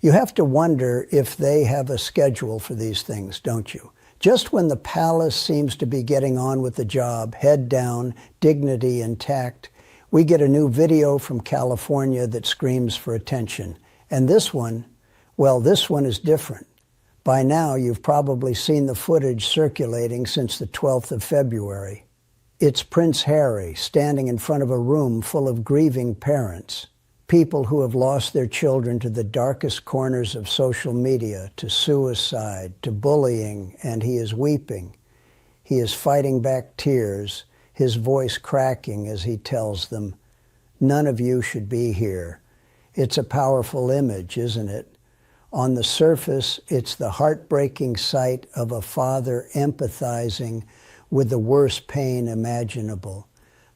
You have to wonder if they have a schedule for these things, don't you? Just when the palace seems to be getting on with the job, head down, dignity intact, we get a new video from California that screams for attention. And this one, well, this one is different. By now, you've probably seen the footage circulating since the 12th of February. It's Prince Harry standing in front of a room full of grieving parents, people who have lost their children to the darkest corners of social media, to suicide, to bullying, and he is weeping. He is fighting back tears, his voice cracking as he tells them, "None of you should be here." It's a powerful image, isn't it? On the surface, it's the heartbreaking sight of a father empathizing with the worst pain imaginable.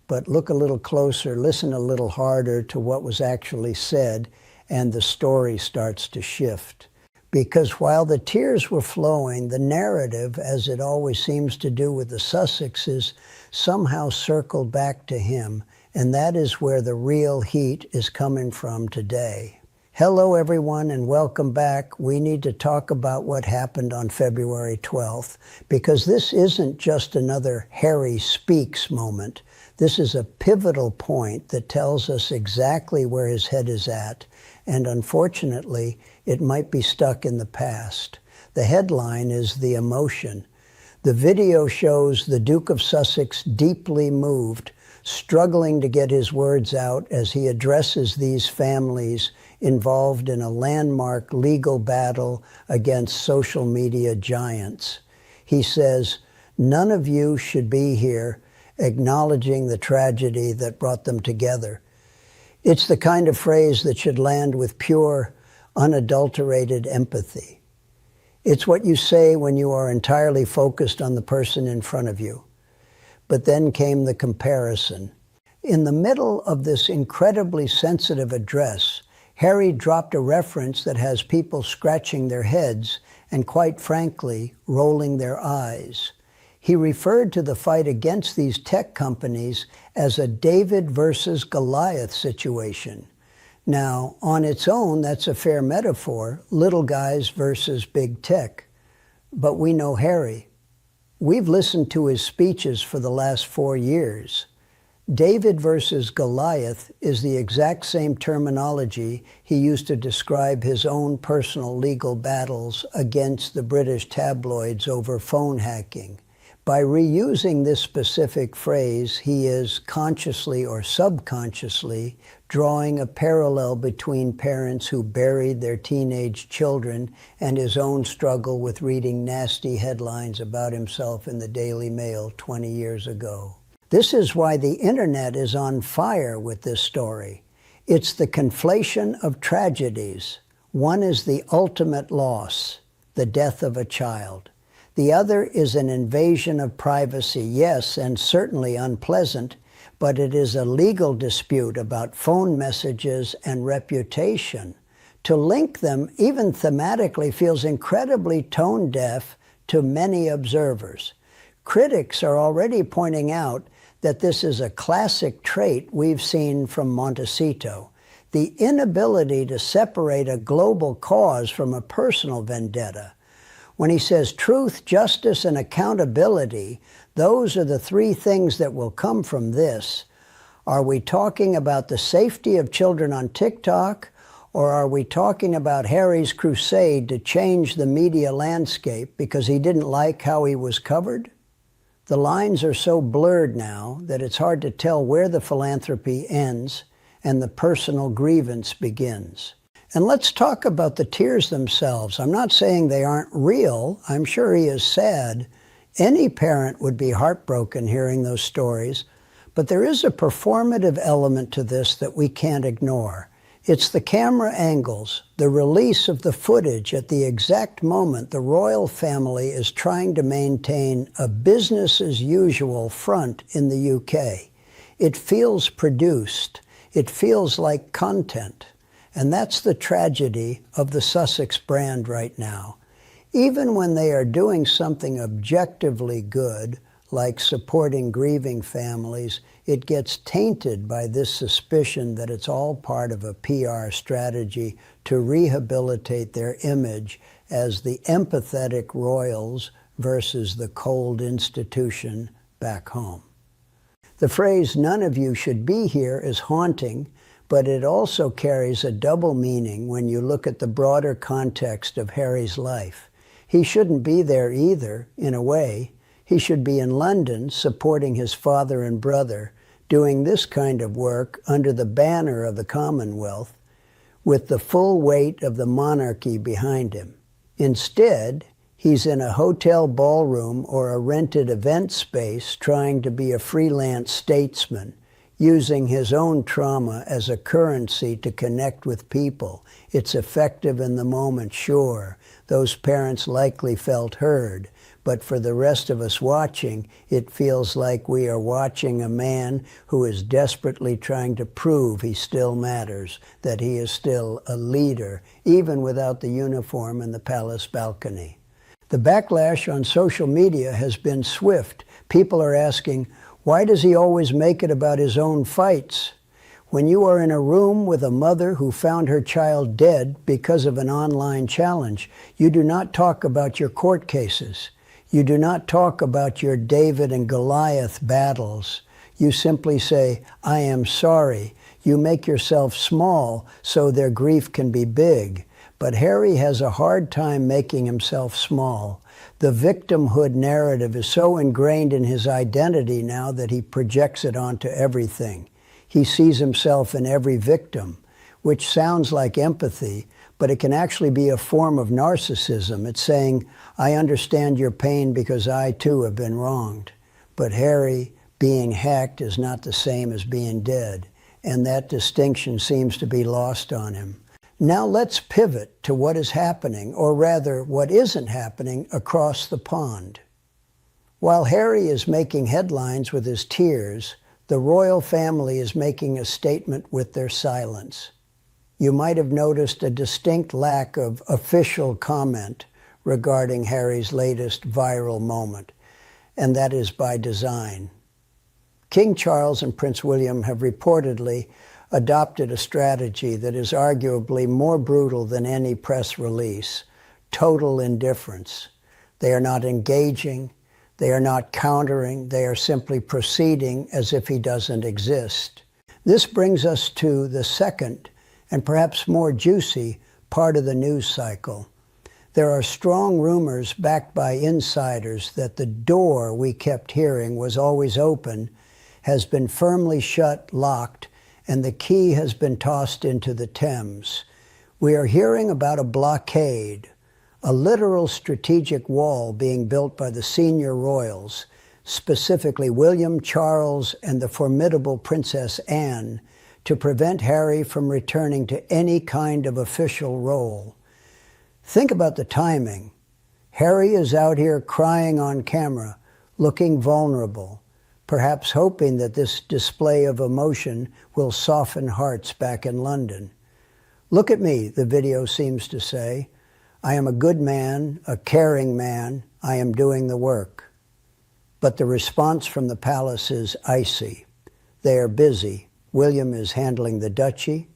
But look a little closer, listen a little harder to what was actually said, and the story starts to shift. Because while the tears were flowing, the narrative, as it always seems to do with the Sussexes, somehow circled back to him, and that is where the real heat is coming from today. Hello, everyone, and welcome back. We need to talk about what happened on February 12th, because this isn't just another Harry Speaks moment. This is a pivotal point that tells us exactly where his head is at, and unfortunately, it might be stuck in the past. The headline is "The Emotion." The video shows the Duke of Sussex deeply moved, struggling to get his words out as he addresses these families involved in a landmark legal battle against social media giants. He says, "None of you should be here," acknowledging the tragedy that brought them together. It's the kind of phrase that should land with pure, unadulterated empathy. It's what you say when you are entirely focused on the person in front of you. But then came the comparison. In the middle of this incredibly sensitive address, Harry dropped a reference that has people scratching their heads and, quite frankly, rolling their eyes. He referred to the fight against these tech companies as a David versus Goliath situation. Now, on its own, that's a fair metaphor, little guys versus big tech. But we know Harry. We've listened to his speeches for the last 4 years. David versus Goliath is the exact same terminology he used to describe his own personal legal battles against the British tabloids over phone hacking. By reusing this specific phrase, he is consciously or subconsciously drawing a parallel between parents who buried their teenage children and his own struggle with reading nasty headlines about himself in the Daily Mail 20 years ago. This is why the internet is on fire with this story. It's the conflation of tragedies. One is the ultimate loss, the death of a child. The other is an invasion of privacy, yes, and certainly unpleasant, but it is a legal dispute about phone messages and reputation. To link them, even thematically, feels incredibly tone-deaf to many observers. Critics are already pointing out that this is a classic trait we've seen from Montecito, the inability to separate a global cause from a personal vendetta. When he says truth, justice, and accountability, those are the three things that will come from this. Are we talking about the safety of children on TikTok, or are we talking about Harry's crusade to change the media landscape because he didn't like how he was covered? The lines are so blurred now that it's hard to tell where the philanthropy ends and the personal grievance begins. And let's talk about the tears themselves. I'm not saying they aren't real. I'm sure he is sad. Any parent would be heartbroken hearing those stories. But there is a performative element to this that we can't ignore. It's the camera angles, the release of the footage at the exact moment the royal family is trying to maintain a business-as-usual front in the UK. It feels produced. It feels like content. And that's the tragedy of the Sussex brand right now. Even when they are doing something objectively good, like supporting grieving families, it gets tainted by this suspicion that it's all part of a PR strategy to rehabilitate their image as the empathetic royals versus the cold institution back home. The phrase, "none of you should be here," is haunting, but it also carries a double meaning when you look at the broader context of Harry's life. He shouldn't be there either, in a way. He should be in London supporting his father and brother, doing this kind of work under the banner of the Commonwealth, with the full weight of the monarchy behind him. Instead, he's in a hotel ballroom or a rented event space trying to be a freelance statesman, using his own trauma as a currency to connect with people. It's effective in the moment, sure. Those parents likely felt heard. But for the rest of us watching, it feels like we are watching a man who is desperately trying to prove he still matters, that he is still a leader, even without the uniform and the palace balcony. The backlash on social media has been swift. People are asking, why does he always make it about his own fights? When you are in a room with a mother who found her child dead because of an online challenge, you do not talk about your court cases. You do not talk about your David and Goliath battles. You simply say, "I am sorry." You make yourself small so their grief can be big. But Harry has a hard time making himself small. The victimhood narrative is so ingrained in his identity now that he projects it onto everything. He sees himself in every victim, which sounds like empathy, but it can actually be a form of narcissism. It's saying, "I understand your pain because I too have been wronged." But Harry, being hacked is not the same as being dead, and that distinction seems to be lost on him. Now let's pivot to what is happening, or rather, what isn't happening across the pond. While Harry is making headlines with his tears, the royal family is making a statement with their silence. You might have noticed a distinct lack of official comment regarding Harry's latest viral moment, and that is by design. King Charles and Prince William have reportedly adopted a strategy that is arguably more brutal than any press release: total indifference. They are not engaging, they are not countering, they are simply proceeding as if he doesn't exist. This brings us to the second, and perhaps more juicy, part of the news cycle. There are strong rumors backed by insiders that the door we kept hearing was always open has been firmly shut, locked, and the key has been tossed into the Thames. We are hearing about a blockade, a literal strategic wall being built by the senior royals, specifically William, Charles, and the formidable Princess Anne, to prevent Harry from returning to any kind of official role. Think about the timing. Harry is out here crying on camera, looking vulnerable, perhaps hoping that this display of emotion will soften hearts back in London. "Look at me," the video seems to say. "I am a good man, a caring man. I am doing the work." But the response from the palace is icy. They are busy. William is handling the duchy,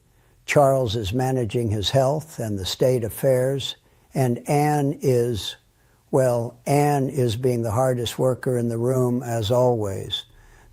Charles is managing his health and the state affairs, and Anne is being the hardest worker in the room, as always.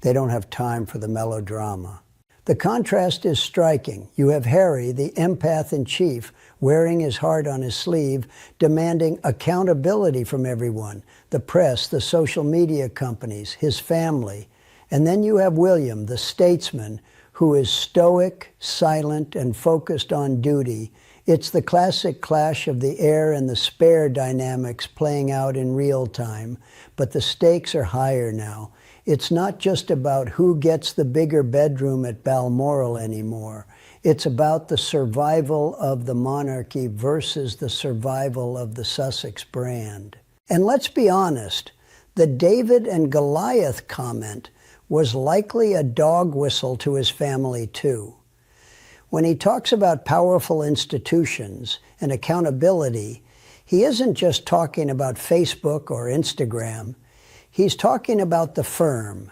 They don't have time for the melodrama. The contrast is striking. You have Harry, the empath-in-chief, wearing his heart on his sleeve, demanding accountability from everyone, the press, the social media companies, his family. And then you have William, the statesman, who is stoic, silent, and focused on duty. It's the classic clash of the heir and the spare dynamics playing out in real time, but the stakes are higher now. It's not just about who gets the bigger bedroom at Balmoral anymore. It's about the survival of the monarchy versus the survival of the Sussex brand. And let's be honest, the David and Goliath comment was likely a dog whistle to his family too. When he talks about powerful institutions and accountability, he isn't just talking about Facebook or Instagram. He's talking about the firm.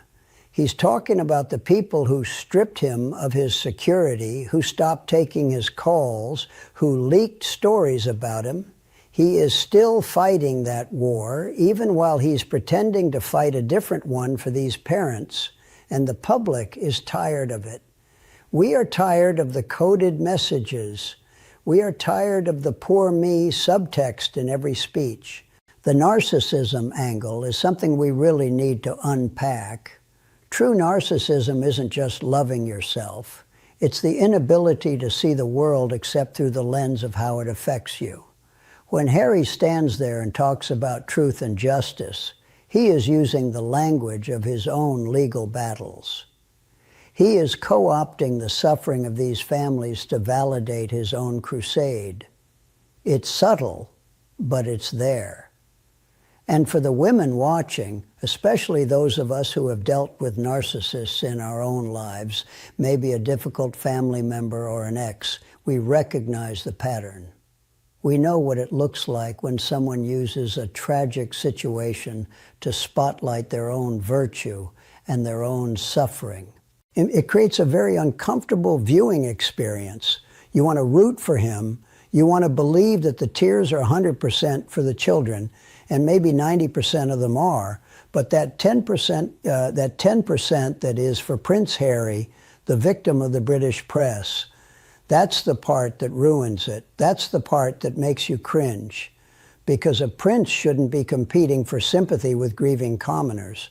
He's talking about the people who stripped him of his security, who stopped taking his calls, who leaked stories about him. He is still fighting that war, even while he's pretending to fight a different one for these parents, and the public is tired of it. We are tired of the coded messages. We are tired of the poor me subtext in every speech. The narcissism angle is something we really need to unpack. True narcissism isn't just loving yourself. It's the inability to see the world except through the lens of how it affects you. When Harry stands there and talks about truth and justice, he is using the language of his own legal battles. He is co-opting the suffering of these families to validate his own crusade. It's subtle, but it's there. And for the women watching, especially those of us who have dealt with narcissists in our own lives, maybe a difficult family member or an ex, we recognize the pattern. We know what it looks like when someone uses a tragic situation to spotlight their own virtue and their own suffering. It creates a very uncomfortable viewing experience. You want to root for him. You want to believe that the tears are 100% for the children, and maybe 90% of them are, but that 10% that is for Prince Harry, the victim of the British press, that's the part that ruins it. That's the part that makes you cringe, because a prince shouldn't be competing for sympathy with grieving commoners.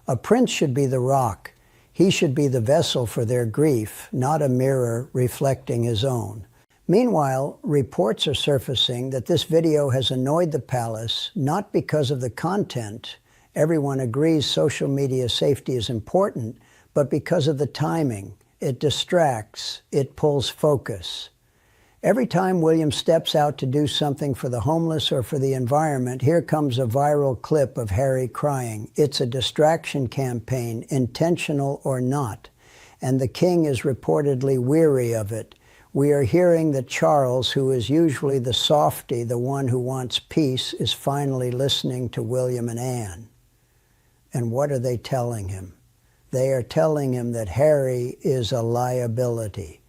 A prince should be the rock. He should be the vessel for their grief, not a mirror reflecting his own. Meanwhile, reports are surfacing that this video has annoyed the palace, not because of the content. Everyone agrees social media safety is important, but because of the timing. It distracts, it pulls focus. Every time William steps out to do something for the homeless or for the environment, here comes a viral clip of Harry crying. It's a distraction campaign, intentional or not, and the king is reportedly weary of it. We are hearing that Charles, who is usually the softy, the one who wants peace, is finally listening to William and Anne. And what are they telling him? They are telling him that Harry is a liability,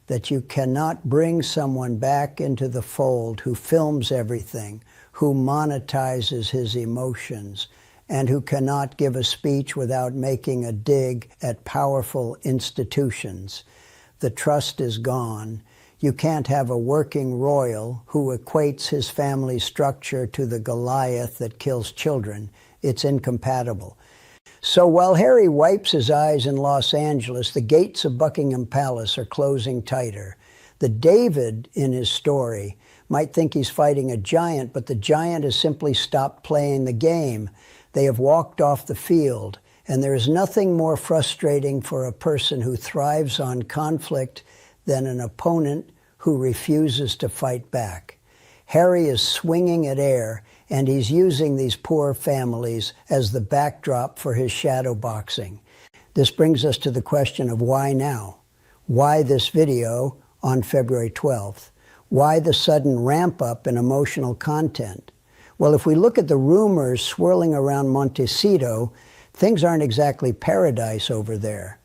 that you cannot bring someone back into the fold who films everything, who monetizes his emotions, and who cannot give a speech without making a dig at powerful institutions. The trust is gone. You can't have a working royal who equates his family structure to the Goliath that kills children. It's incompatible. So while Harry wipes his eyes in Los Angeles, the gates of Buckingham Palace are closing tighter. The David in his story might think he's fighting a giant, but the giant has simply stopped playing the game. They have walked off the field, and there is nothing more frustrating for a person who thrives on conflict than an opponent who refuses to fight back. Harry is swinging at air, and he's using these poor families as the backdrop for his shadow boxing. This brings us to the question of why now? Why this video on February 12th? Why the sudden ramp up in emotional content? Well, if we look at the rumors swirling around Montecito, things aren't exactly paradise over there.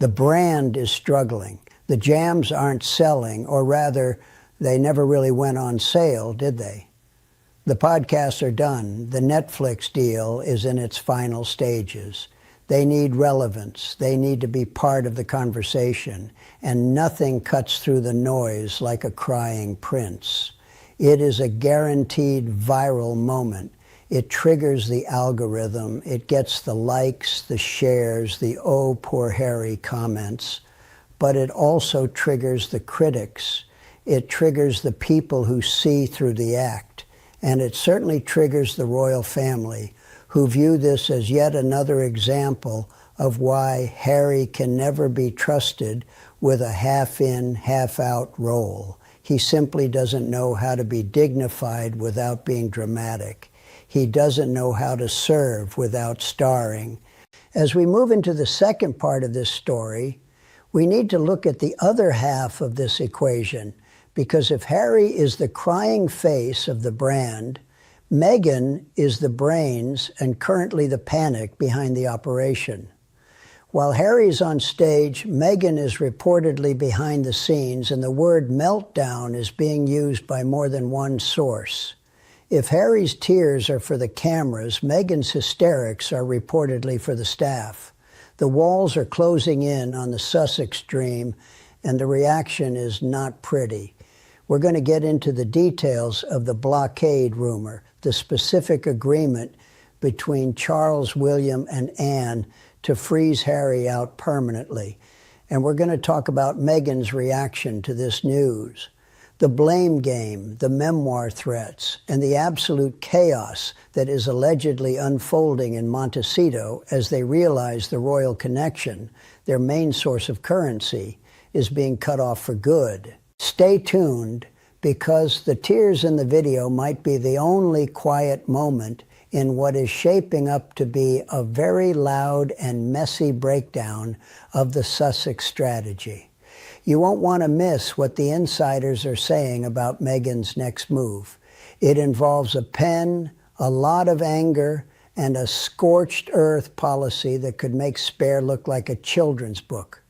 The brand is struggling. The jams aren't selling, or rather, they never really went on sale, did they? The podcasts are done. The Netflix deal is in its final stages. They need relevance. They need to be part of the conversation. And nothing cuts through the noise like a crying prince. It is a guaranteed viral moment. It triggers the algorithm. It gets the likes, the shares, the "oh, poor Harry" comments. But it also triggers the critics. It triggers the people who see through the act. And it certainly triggers the royal family, who view this as yet another example of why Harry can never be trusted with a half-in, half-out role. He simply doesn't know how to be dignified without being dramatic. He doesn't know how to serve without starring. As we move into the second part of this story, we need to look at the other half of this equation. Because if Harry is the crying face of the brand, Meghan is the brains and currently the panic behind the operation. While Harry's on stage, Meghan is reportedly behind the scenes, and the word meltdown is being used by more than one source. If Harry's tears are for the cameras, Meghan's hysterics are reportedly for the staff. The walls are closing in on the Sussex dream, and the reaction is not pretty. We're going to get into the details of the blockade rumor, the specific agreement between Charles, William, and Anne to freeze Harry out permanently. And we're going to talk about Meghan's reaction to this news. The blame game, the memoir threats, and the absolute chaos that is allegedly unfolding in Montecito as they realize the royal connection, their main source of currency, is being cut off for good. Stay tuned, because the tears in the video might be the only quiet moment in what is shaping up to be a very loud and messy breakdown of the Sussex strategy. You won't want to miss what the insiders are saying about Meghan's next move. It involves a pen, a lot of anger, and a scorched earth policy that could make Spare look like a children's book.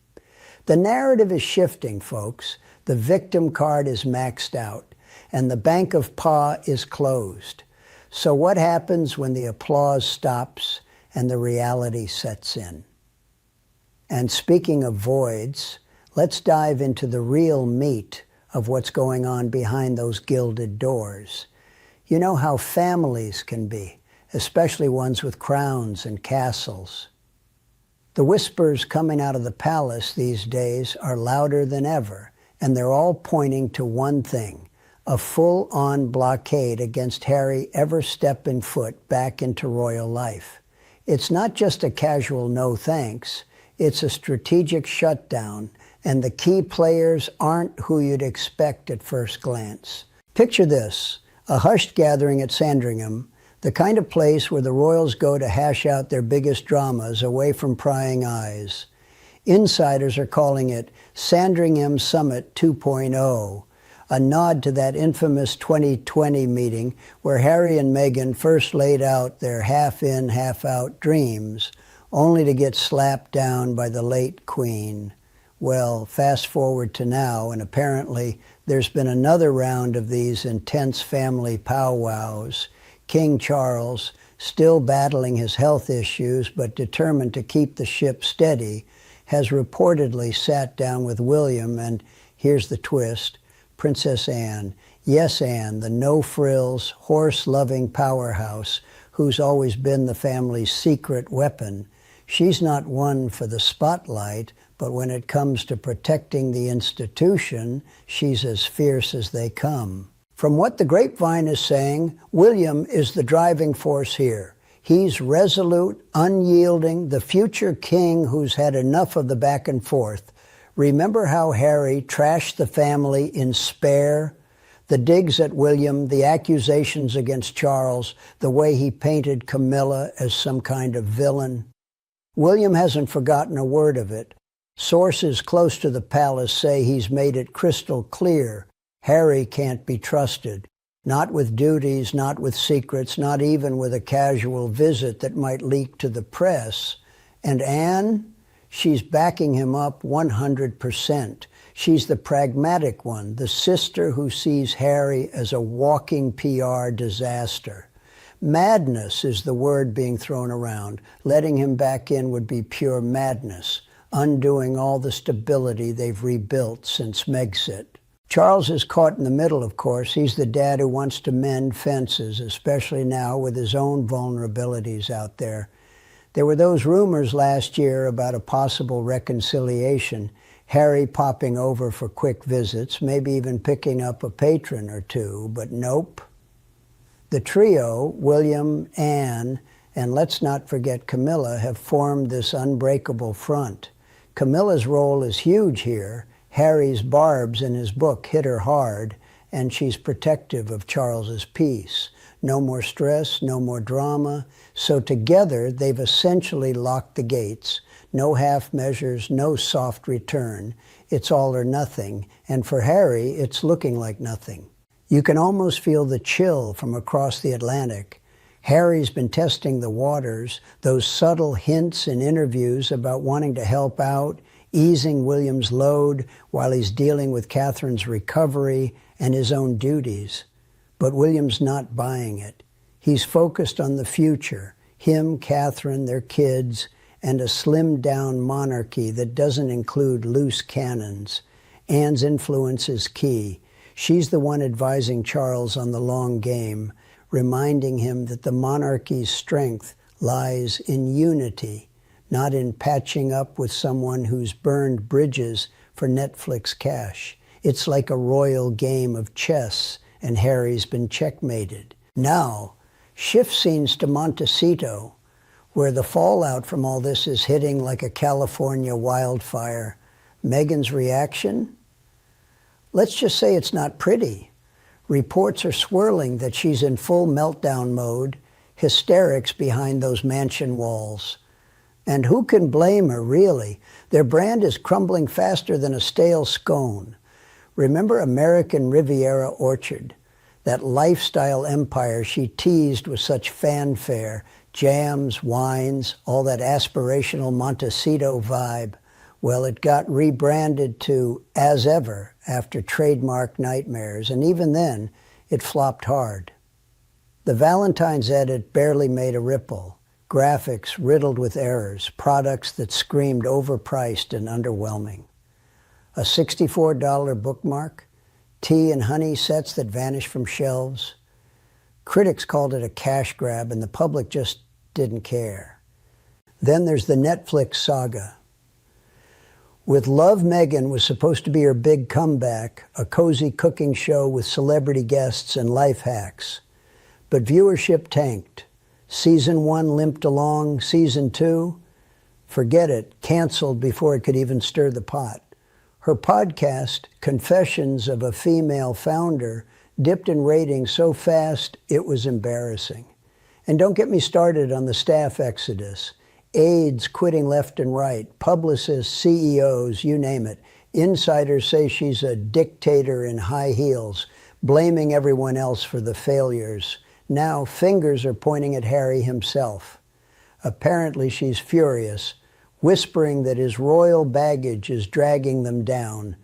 The narrative is shifting, folks. The victim card is maxed out, and the Bank of Pa is closed. So what happens when the applause stops and the reality sets in? And speaking of voids, let's dive into the real meat of what's going on behind those gilded doors. You know how families can be, especially ones with crowns and castles. The whispers coming out of the palace these days are louder than ever, and they're all pointing to one thing: a full-on blockade against Harry ever stepping foot back into royal life. It's not just a casual no thanks, it's a strategic shutdown, and the key players aren't who you'd expect at first glance. Picture this: a hushed gathering at Sandringham, the kind of place where the royals go to hash out their biggest dramas away from prying eyes. Insiders are calling it Sandringham Summit 2.0, a nod to that infamous 2020 meeting where Harry and Meghan first laid out their half-in, half-out dreams, only to get slapped down by the late Queen. Well, fast forward to now, and apparently there's been another round of these intense family powwows. King Charles, still battling his health issues but determined to keep the ship steady, has reportedly sat down with William and, here's the twist, Princess Anne. Yes, Anne, the no-frills, horse-loving powerhouse who's always been the family's secret weapon. She's not one for the spotlight, but when it comes to protecting the institution, she's as fierce as they come. From what the grapevine is saying, William is the driving force here. He's resolute, unyielding, the future king who's had enough of the back and forth. Remember how Harry trashed the family in Spare? The digs at William, the accusations against Charles, the way he painted Camilla as some kind of villain. William hasn't forgotten a word of it. Sources close to the palace say he's made it crystal clear Harry can't be trusted. Not with duties, not with secrets, not even with a casual visit that might leak to the press. And Anne? She's backing him up 100%. She's the pragmatic one, the sister who sees Harry as a walking PR disaster. Madness is the word being thrown around. Letting him back in would be pure madness, undoing all the stability they've rebuilt since Megxit. Charles is caught in the middle, of course. He's the dad who wants to mend fences, especially now with his own vulnerabilities out there. There were those rumors last year about a possible reconciliation, Harry popping over for quick visits, maybe even picking up a patron or two, but nope. The trio, William, Anne, and let's not forget Camilla, have formed this unbreakable front. Camilla's role is huge here. Harry's barbs in his book hit her hard, and she's protective of Charles's peace. No more stress, no more drama. So together, they've essentially locked the gates. No half measures, no soft return. It's all or nothing. And for Harry, it's looking like nothing. You can almost feel the chill from across the Atlantic. Harry's been testing the waters, those subtle hints in interviews about wanting to help out, easing William's load while he's dealing with Catherine's recovery and his own duties. But William's not buying it. He's focused on the future, him, Catherine, their kids, and a slimmed-down monarchy that doesn't include loose cannons. Anne's influence is key. She's the one advising Charles on the long game, reminding him that the monarchy's strength lies in unity, not in patching up with someone who's burned bridges for Netflix cash. It's like a royal game of chess, and Harry's been checkmated. Now, shift scenes to Montecito, where the fallout from all this is hitting like a California wildfire. Meghan's reaction? Let's just say it's not pretty. Reports are swirling that she's in full meltdown mode, hysterics behind those mansion walls. And who can blame her, really? Their brand is crumbling faster than a stale scone. Remember American Riviera Orchard, that lifestyle empire she teased with such fanfare, jams, wines, all that aspirational Montecito vibe. Well, it got rebranded to As Ever after trademark nightmares, and even then, it flopped hard. The Valentine's edit barely made a ripple. Graphics riddled with errors, products that screamed overpriced and underwhelming. A $64 bookmark, tea and honey sets that vanished from shelves. Critics called it a cash grab, and the public just didn't care. Then there's the Netflix saga. With Love, Meghan was supposed to be her big comeback, a cozy cooking show with celebrity guests and life hacks. But viewership tanked. Season 1 limped along, Season 2, forget it, canceled before it could even stir the pot. Her podcast, Confessions of a Female Founder, dipped in ratings so fast it was embarrassing. And don't get me started on the staff exodus. Aides quitting left and right, publicists, CEOs, you name it. Insiders say she's a dictator in high heels, blaming everyone else for the failures. Now fingers are pointing at Harry himself. Apparently she's furious, whispering that his royal baggage is dragging them down,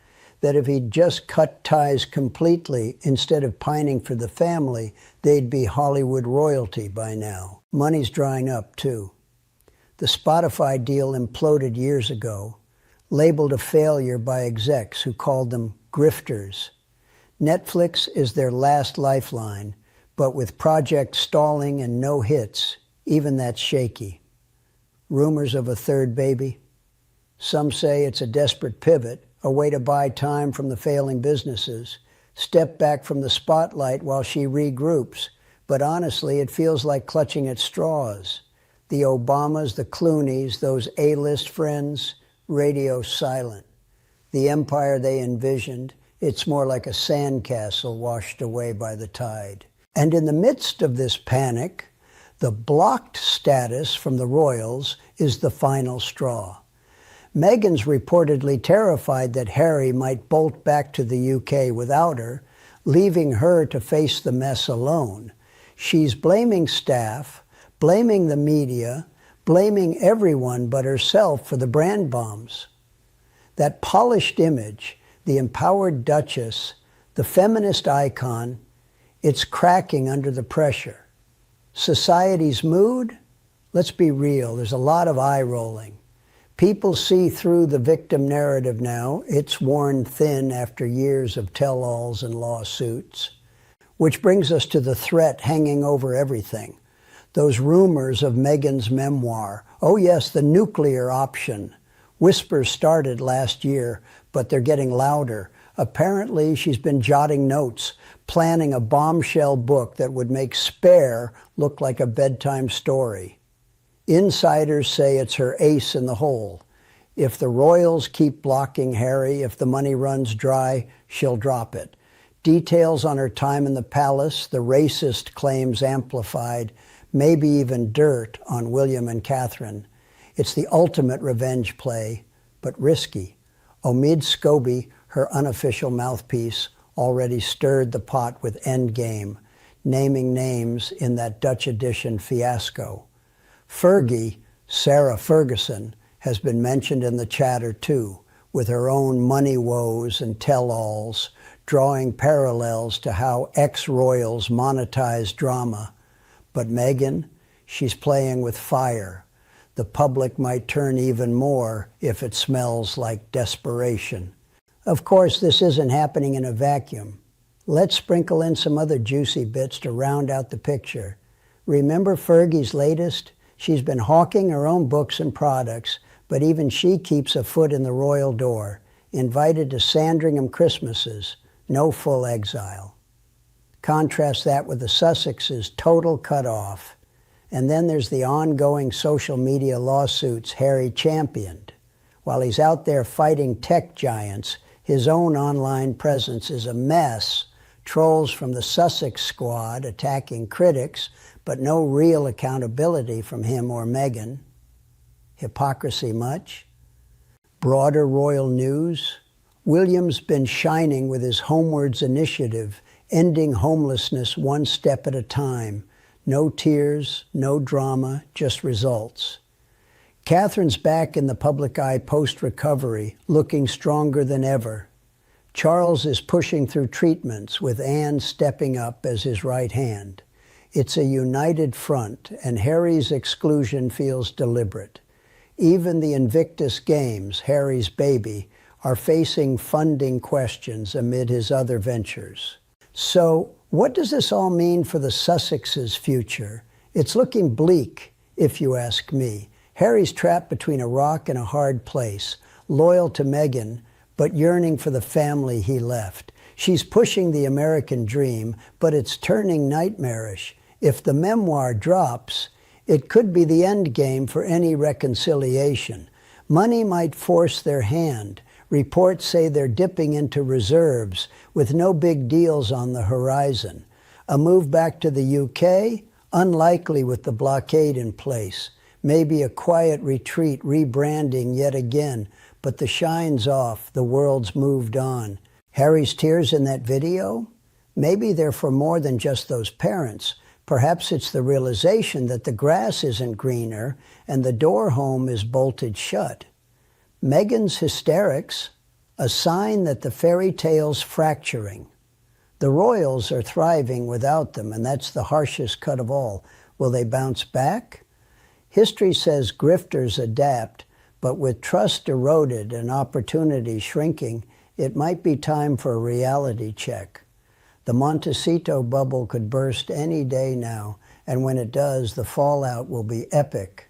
that if he'd just cut ties completely instead of pining for the family, they'd be Hollywood royalty by now. Money's drying up, too. The Spotify deal imploded years ago, labeled a failure by execs who called them grifters. Netflix is their last lifeline, but with projects stalling and no hits, even that's shaky. Rumors of a third baby? Some say it's a desperate pivot, a way to buy time from the failing businesses, step back from the spotlight while she regroups. But honestly, it feels like clutching at straws. The Obamas, the Clooneys, those A-list friends, radio silent. The empire they envisioned, it's more like a sandcastle washed away by the tide. And in the midst of this panic, the blocked status from the royals is the final straw. Meghan's reportedly terrified that Harry might bolt back to the UK without her, leaving her to face the mess alone. She's blaming staff, blaming the media, blaming everyone but herself for the brand bombs. That polished image, the empowered duchess, the feminist icon, it's cracking under the pressure. Society's mood? Let's be real, there's a lot of eye rolling. People see through the victim narrative now. It's worn thin after years of tell-alls and lawsuits. Which brings us to the threat hanging over everything. Those rumors of Meghan's memoir. Oh yes, the nuclear option. Whispers started last year, but they're getting louder. Apparently, she's been jotting notes, planning a bombshell book that would make Spare look like a bedtime story. Insiders say it's her ace in the hole. If the royals keep blocking Harry, if the money runs dry, she'll drop it. Details on her time in the palace, the racist claims amplified, maybe even dirt on William and Catherine. It's the ultimate revenge play, but risky. Omid Scobie, her unofficial mouthpiece, already stirred the pot with Endgame, naming names in that Dutch edition fiasco. Fergie, Sarah Ferguson, has been mentioned in the chatter too, with her own money woes and tell-alls, drawing parallels to how ex-royals monetize drama. But Meghan, she's playing with fire. The public might turn even more if it smells like desperation. Of course, this isn't happening in a vacuum. Let's sprinkle in some other juicy bits to round out the picture. Remember Fergie's latest? She's been hawking her own books and products, but even she keeps a foot in the royal door, invited to Sandringham Christmases, no full exile. Contrast that with the Sussexes' total cutoff. And then there's the ongoing social media lawsuits Harry championed. While he's out there fighting tech giants, his own online presence is a mess. Trolls from the Sussex squad attacking critics, but no real accountability from him or Meghan. Hypocrisy much? Broader royal news? William's been shining with his Homewards initiative, ending homelessness one step at a time. No tears, no drama, just results. Catherine's back in the public eye post-recovery, looking stronger than ever. Charles is pushing through treatments, with Anne stepping up as his right hand. It's a united front, and Harry's exclusion feels deliberate. Even the Invictus Games, Harry's baby, are facing funding questions amid his other ventures. So, what does this all mean for the Sussexes' future? It's looking bleak, if you ask me. Harry's trapped between a rock and a hard place, loyal to Meghan, but yearning for the family he left. She's pushing the American dream, but it's turning nightmarish. If the memoir drops, it could be the end game for any reconciliation. Money might force their hand. Reports say they're dipping into reserves, with no big deals on the horizon. A move back to the UK? Unlikely with the blockade in place. Maybe a quiet retreat, rebranding yet again, but the shine's off, the world's moved on. Harry's tears in that video? Maybe they're for more than just those parents. Perhaps it's the realization that the grass isn't greener and the door home is bolted shut. Meghan's hysterics, a sign that the fairy tale's fracturing. The royals are thriving without them, and that's the harshest cut of all. Will they bounce back? History says grifters adapt, but with trust eroded and opportunity shrinking, it might be time for a reality check. The Montecito bubble could burst any day now, and when it does, the fallout will be epic.